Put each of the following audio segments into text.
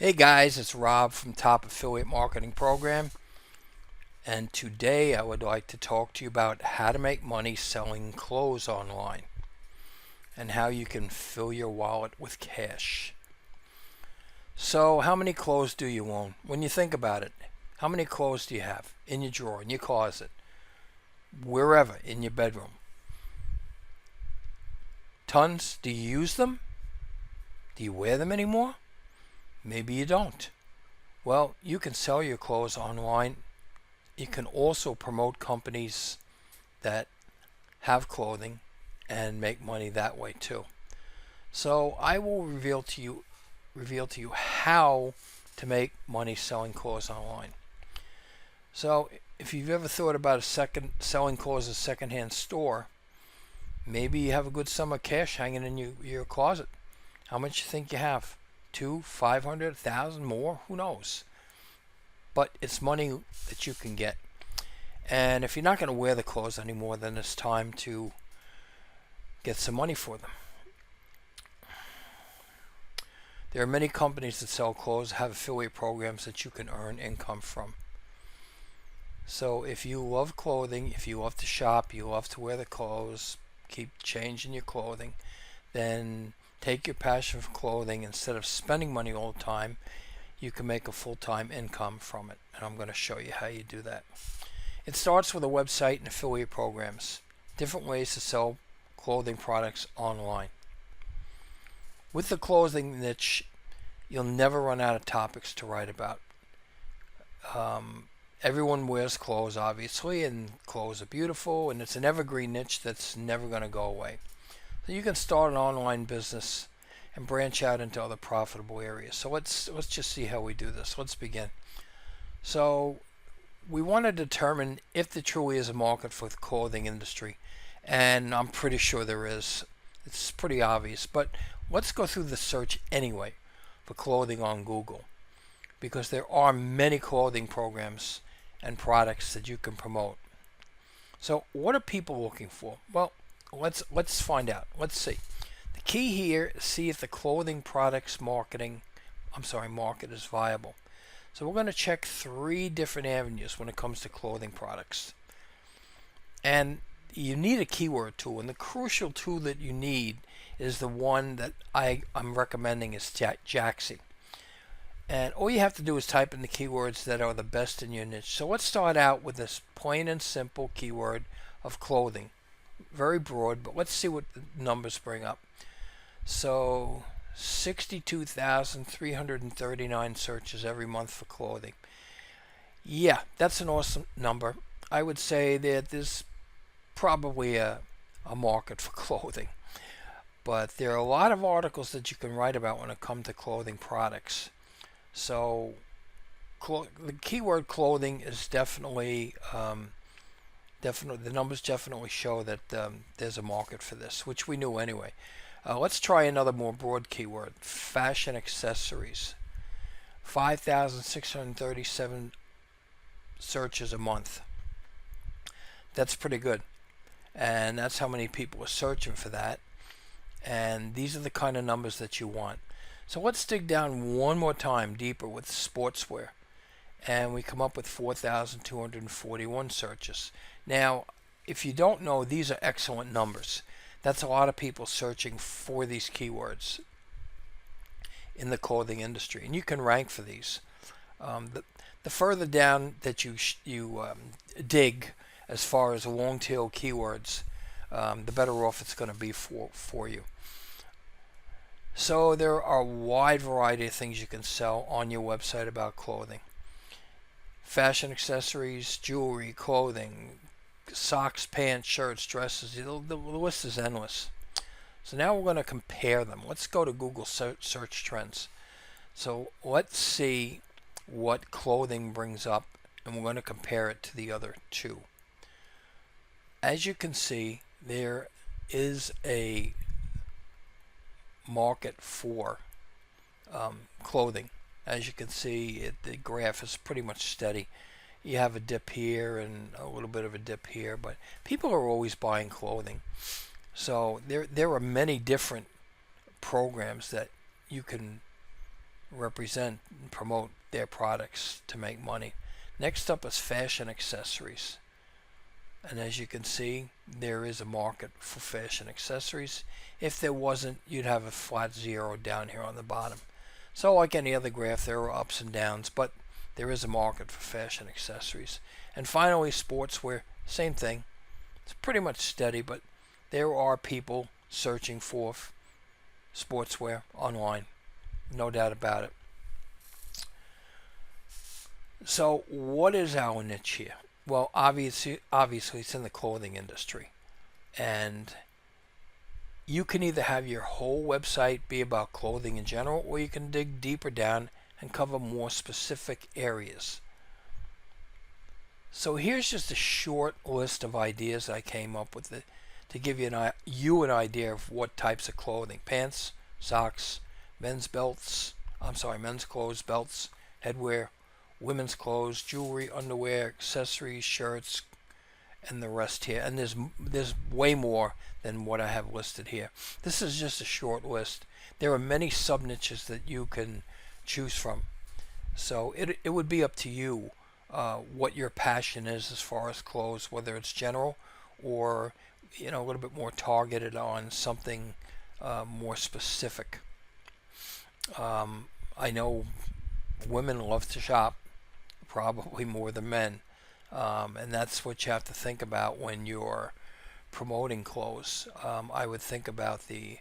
Hey guys, it's Rob from Top Affiliate Marketing Program, and today I would like to talk to you about how to make money selling clothes online and how you can fill your wallet with cash. So, how many clothes do you own? When you think about it, how many clothes do you have in your drawer, in your closet, wherever, in your bedroom? Tons. Do you use them? Do you wear them anymore? Maybe you don't. Well, you can sell your clothes online. You can also promote companies that have clothing and make money that way too. So I will reveal to you how to make money selling clothes online. So if you've ever thought about selling clothes at a secondhand store, maybe you have a good sum of cash hanging in your closet. How much you think you have? 500, 1,000 more? Who knows? But it's money that you can get. And if you're not going to wear the clothes anymore, then it's time to get some money for them. There are many companies that sell clothes, have affiliate programs that you can earn income from. So if you love clothing, if you love to shop, you love to wear the clothes, keep changing your clothing, then take your passion for clothing. Instead of spending money all the time, you can make a full-time income from it. And I'm going to show you how you do that. It starts with a website and affiliate programs. Different ways to sell clothing products online. With the clothing niche, you'll never run out of topics to write about. Everyone wears clothes, obviously, and clothes are beautiful, and it's an evergreen niche that's never going to go away. So you can start an online business and branch out into other profitable areas. So let's just see how we do this. Let's begin. So we want to determine if there truly is a market for the clothing industry, and I'm pretty sure there is. It's pretty obvious, but let's go through the search anyway for clothing on Google, because there are many clothing programs and products that you can promote. So what are people looking for? Well, let's find out. Let's see. The key here is see if the clothing products market is viable. So we're going to check 3 different avenues when it comes to clothing products. And you need a keyword tool, and the crucial tool that you need is the one that I'm recommending is Jaaxy. And all you have to do is type in the keywords that are the best in your niche. So let's start out with this plain and simple keyword of clothing. Very broad, but let's see what the numbers bring up. So 62,339 searches every month for clothing. Yeah, that's an awesome number. I would say that there's probably a market for clothing. But there are a lot of articles that you can write about when it comes to clothing products. So the keyword clothing is definitely the numbers definitely show that there's a market for this, which we knew anyway. Let's try another more broad keyword, fashion accessories. 5,637 searches a month. That's pretty good. And that's how many people are searching for that. And these are the kind of numbers that you want. So let's dig down one more time deeper with sportswear. And we come up with 4,241 searches. Now, if you don't know, these are excellent numbers. That's a lot of people searching for these keywords in the clothing industry, and you can rank for these. The further down that you dig as far as long tail keywords, the better off it's going to be for you. So there are a wide variety of things you can sell on your website about clothing. Fashion accessories, jewelry, clothing, socks, pants, shirts, dresses. The list is endless. So now we're going to compare them. Let's go to Google search trends. So let's see what clothing brings up, and we're going to compare it to the other 2. As you can see, there is a market for clothing. As you can see, the graph is pretty much steady. You have a dip here and a little bit of a dip here, but people are always buying clothing. So there are many different programs that you can represent and promote their products to make money. Next up is fashion accessories. And as you can see, there is a market for fashion accessories. If there wasn't, you'd have a flat zero down here on the bottom. So like any other graph, there are ups and downs, but there is a market for fashion accessories. And finally, sportswear, same thing. It's pretty much steady, but there are people searching for sportswear online. No doubt about it. So what is our niche here? Well, obviously it's in the clothing industry. And you can either have your whole website be about clothing in general, or you can dig deeper down and cover more specific areas. So here's just a short list of ideas I came up with to give you an idea of what types of clothing: pants, socks, men's clothes, belts, headwear, women's clothes, jewelry, underwear, accessories, shirts, and the rest here. And there's way more than what I have listed here. This is just a short list. There are many sub niches that you can choose from. So it would be up to you what your passion is as far as clothes, whether it's general or a little bit more targeted on something more specific. I know women love to shop, probably more than men. And that's what you have to think about when you're promoting clothes. I would think about the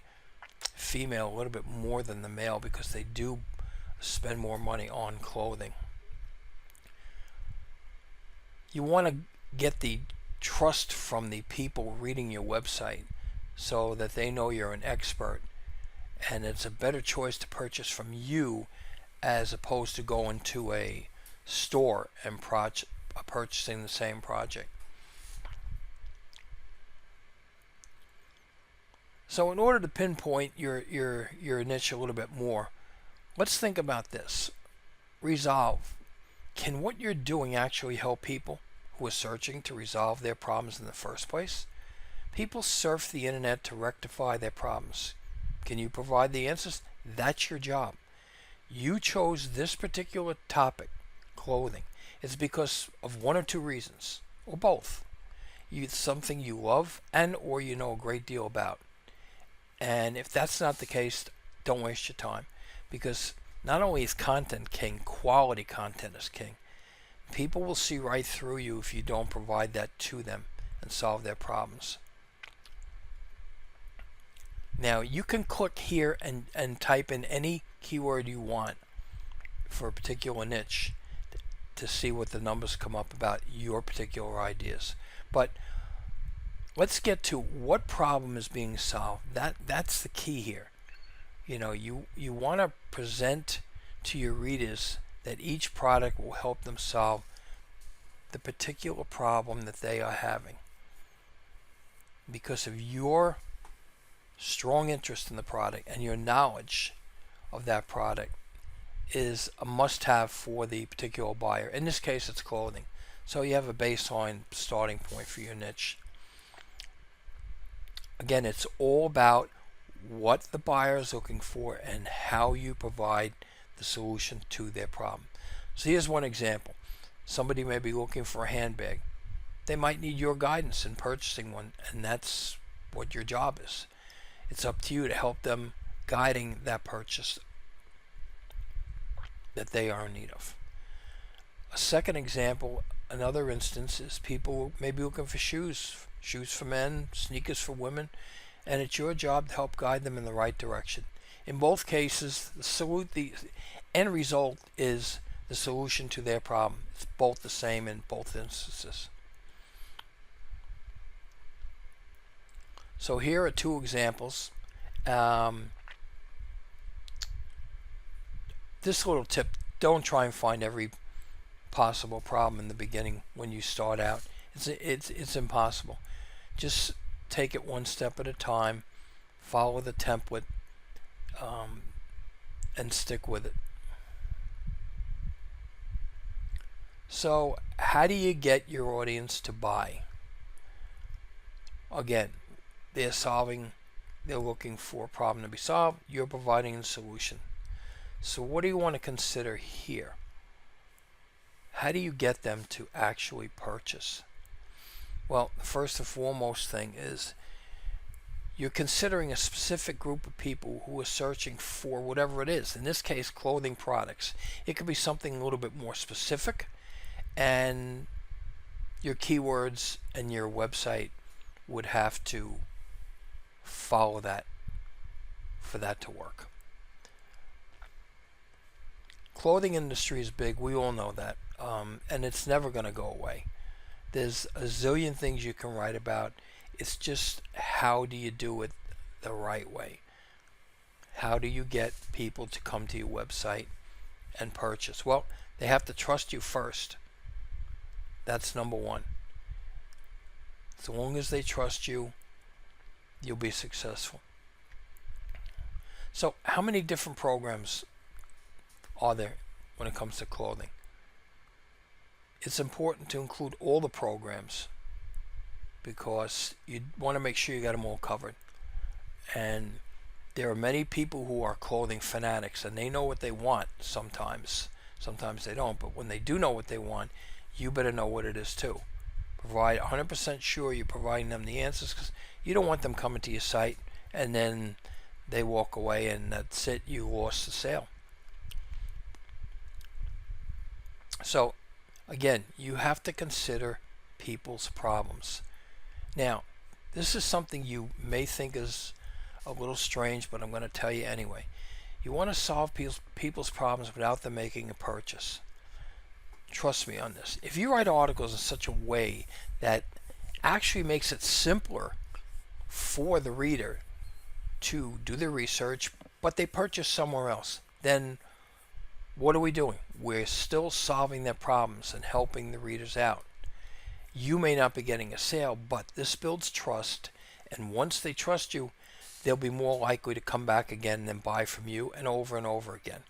female a little bit more than the male, because they do spend more money on clothing. You want to get the trust from the people reading your website so that they know you're an expert, and it's a better choice to purchase from you as opposed to going to a store and purchasing the same project. So in order to pinpoint your niche a little bit more, let's think about this. Resolve. Can what you're doing actually help people who are searching to resolve their problems in the first place? People surf the internet to rectify their problems. Can you provide the answers? That's your job. You chose this particular topic, clothing. It's because of one or two reasons, or both. It's something you love and or you know a great deal about. And if that's not the case, don't waste your time, because not only is content king, quality content is king. People will see right through you if you don't provide that to them and solve their problems. Now, you can click here and type in any keyword you want for a particular niche to see what the numbers come up about your particular ideas. But let's get to what problem is being solved. That's the key here. You want to present to your readers that each product will help them solve the particular problem that they are having. Because of your strong interest in the product and your knowledge of that product is a must-have for the particular buyer. In this case, it's clothing. So you have a baseline starting point for your niche. Again, it's all about what the buyer is looking for and how you provide the solution to their problem. So here's one example. Somebody may be looking for a handbag. They might need your guidance in purchasing one, and that's what your job is. It's up to you to help them guiding that purchase that they are in need of. A second example, another instance, is people may be looking for shoes for men, sneakers for women, and it's your job to help guide them in the right direction. In both cases, the end result is the solution to their problem. It's both the same in both instances. So here are two examples. This little tip: don't try and find every possible problem in the beginning when you start out. It's impossible. Just take it one step at a time, follow the template, and stick with it. So how do you get your audience to buy? Again, they're looking for a problem to be solved. You're providing a solution. So what do you want to consider here? How do you get them to actually purchase? Well, the first and foremost thing is you're considering a specific group of people who are searching for whatever it is. In this case, clothing products. It could be something a little bit more specific, and your keywords and your website would have to follow that for that to work. Clothing industry is big. We all know that. And it's never going to go away. There's a zillion things you can write about. It's just how do you do it the right way? How do you get people to come to your website and purchase? Well, they have to trust you first. That's number one. As long as they trust you, you'll be successful. So how many different programs are there when it comes to clothing? It's important to include all the programs because you want to make sure you got them all covered. And there are many people who are clothing fanatics, and they know what they want sometimes. Sometimes they don't, but when they do know what they want, you better know what it is too. Provide 100% sure you're providing them the answers, because you don't want them coming to your site and then they walk away and that's it, you lost the sale. So again, you have to consider people's problems. Now, this is something you may think is a little strange, but I'm going to tell you anyway. You want to solve people's problems without them making a purchase. Trust me on this. If you write articles in such a way that actually makes it simpler for the reader to do their research, but they purchase somewhere else, then what are we doing? We're still solving their problems and helping the readers out. You may not be getting a sale, but this builds trust, and once they trust you, they'll be more likely to come back again and buy from you and over again.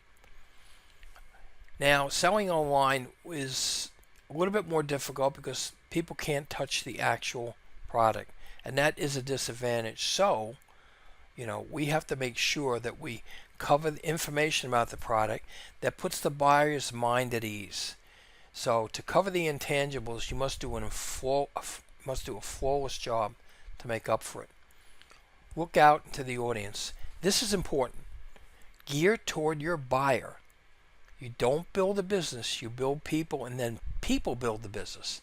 Now, selling online is a little bit more difficult because people can't touch the actual product, and that is a disadvantage. So, we have to make sure that we cover the information about the product that puts the buyer's mind at ease. So to cover the intangibles, you must do a flawless job to make up for it. Look out into the audience. This is important. Gear toward your buyer. You don't build a business, you build people, and then people build the business.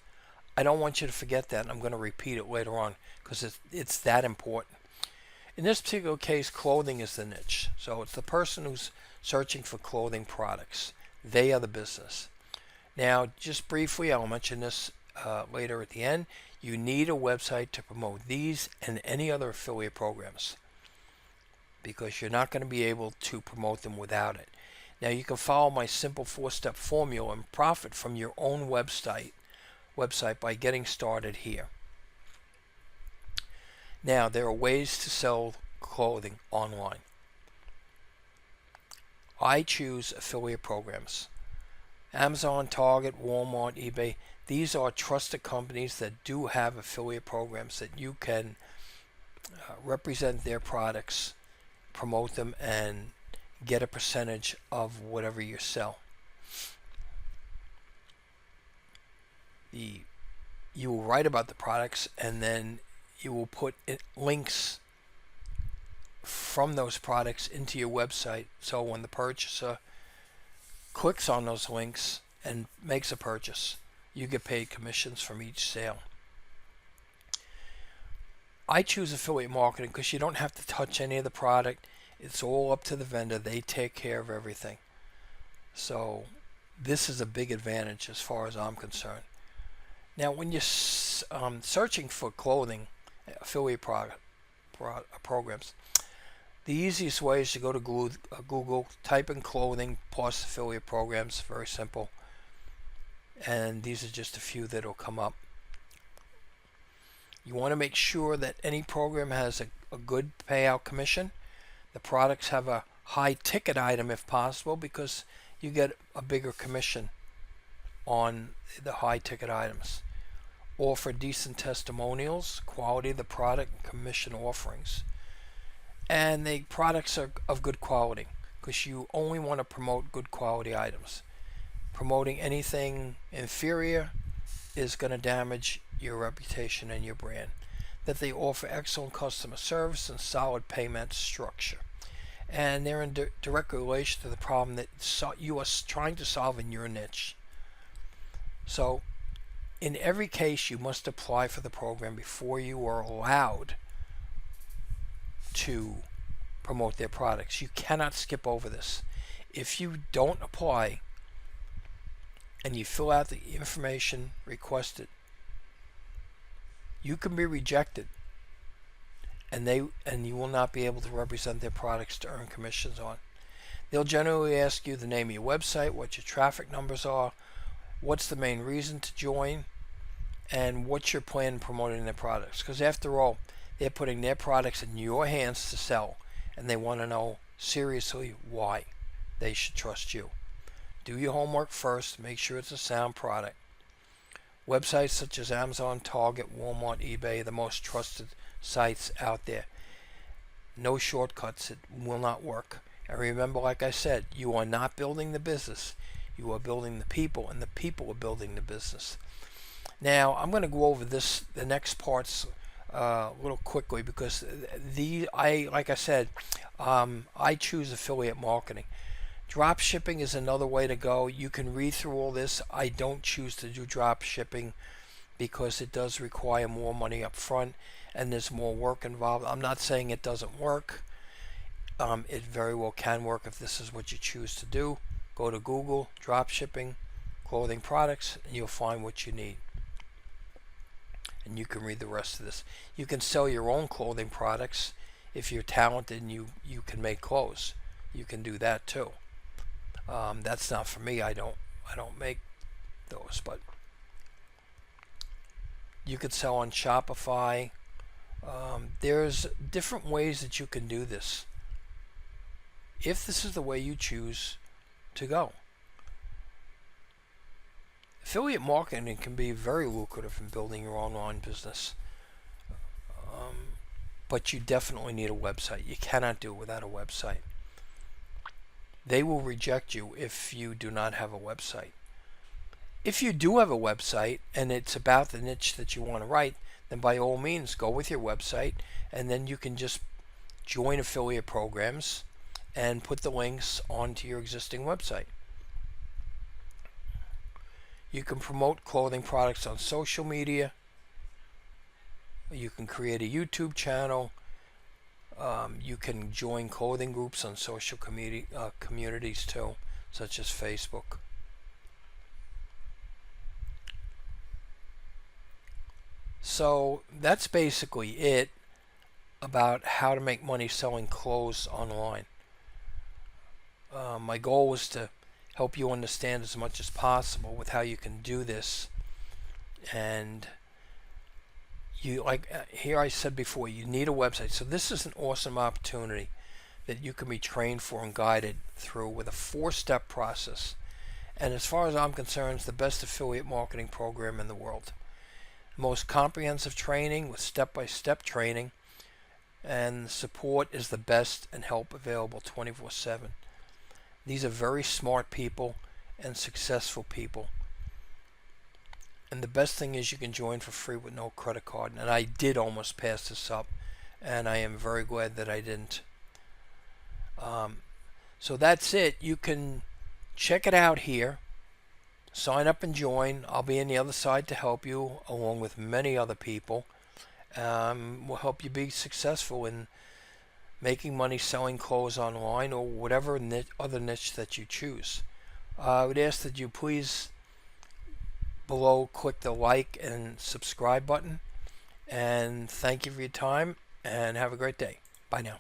I don't want you to forget that, and I'm going to repeat it later on because it's that important. In this particular case, clothing is the niche. So it's the person who's searching for clothing products. They are the business. Now, just briefly, I'll mention this later at the end. You need a website to promote these and any other affiliate programs because you're not going to be able to promote them without it. Now, you can follow my simple 4-step formula and profit from your own website by getting started here. Now, there are ways to sell clothing online. I choose affiliate programs. Amazon, Target, Walmart, eBay, these are trusted companies that do have affiliate programs that you can represent their products, promote them, and get a percentage of whatever you sell. You will write about the products, and then you will put links from those products into your website, so when the purchaser clicks on those links and makes a purchase, you get paid commissions from each sale. I choose affiliate marketing because you don't have to touch any of the product. It's all up to the vendor. They take care of everything. So this is a big advantage as far as I'm concerned. Now, when you're searching for clothing affiliate programs, the easiest way is to go to Google, type in clothing plus affiliate programs. Very simple. And these are just a few that will come up. You want to make sure that any program has a good payout commission. The products have a high ticket item if possible because you get a bigger commission on the high ticket items. Offer decent testimonials, quality of the product, and commission offerings. And the products are of good quality because you only want to promote good quality items. Promoting anything inferior is going to damage your reputation and your brand. That they offer excellent customer service and solid payment structure. And they're in direct relation to the problem that you are trying to solve in your niche. So in every case, you must apply for the program before you are allowed to promote their products. You cannot skip over this. If you don't apply and you fill out the information requested, you can be rejected, and you will not be able to represent their products to earn commissions on. They'll generally ask you the name of your website, what your traffic numbers are, what's the main reason to join, and what's your plan in promoting their products. Because after all, they're putting their products in your hands to sell, and they want to know seriously why they should trust you. Do your homework first. Make sure it's a sound product. Websites such as Amazon, Target, Walmart, eBay are the most trusted sites out there. No shortcuts. It will not work. And remember, like I said, you are not building the business. You are building the people, and the people are building the business. Now, I'm going to go over the next parts a little quickly, because like I said, I choose affiliate marketing. Drop shipping is another way to go. You can read through all this. I don't choose to do drop shipping because it does require more money up front and there's more work involved. I'm not saying it doesn't work. It very well can work if this is what you choose to do. Go to Google, drop shipping, clothing products, and you'll find what you need. And you can read the rest of this. You can sell your own clothing products if you're talented and you can make clothes. You can do that too. That's not for me. I don't make those, but you could sell on Shopify. There's different ways that you can do this, if this is the way you choose to go. Affiliate marketing can be very lucrative in building your online business, but you definitely need a website. You cannot do it without a website. They will reject you if you do not have a website. If you do have a website and it's about the niche that you want to write, then by all means go with your website, and then you can just join affiliate programs and put the links onto your existing website. You can promote clothing products on social media. You can create a YouTube channel. You can join clothing groups on social communities too, such as Facebook. So that's basically it about how to make money selling clothes online. My goal was to help you understand as much as possible with how you can do this. And here I said before, you need a website. So this is an awesome opportunity that you can be trained for and guided through with a 4-step process. And as far as I'm concerned, it's the best affiliate marketing program in the world. Most comprehensive training with step-by-step training, and support is the best and help available 24/7. These are very smart people and successful people. And the best thing is you can join for free with no credit card. And I did almost pass this up, and I am very glad that I didn't. So that's it. You can check it out here. Sign up and join. I'll be on the other side to help you, along with many other people. We'll help you be successful in making money selling clothes online or whatever other niche that you choose. I would ask that you please below click the like and subscribe button, and thank you for your time, and have a great day. Bye now.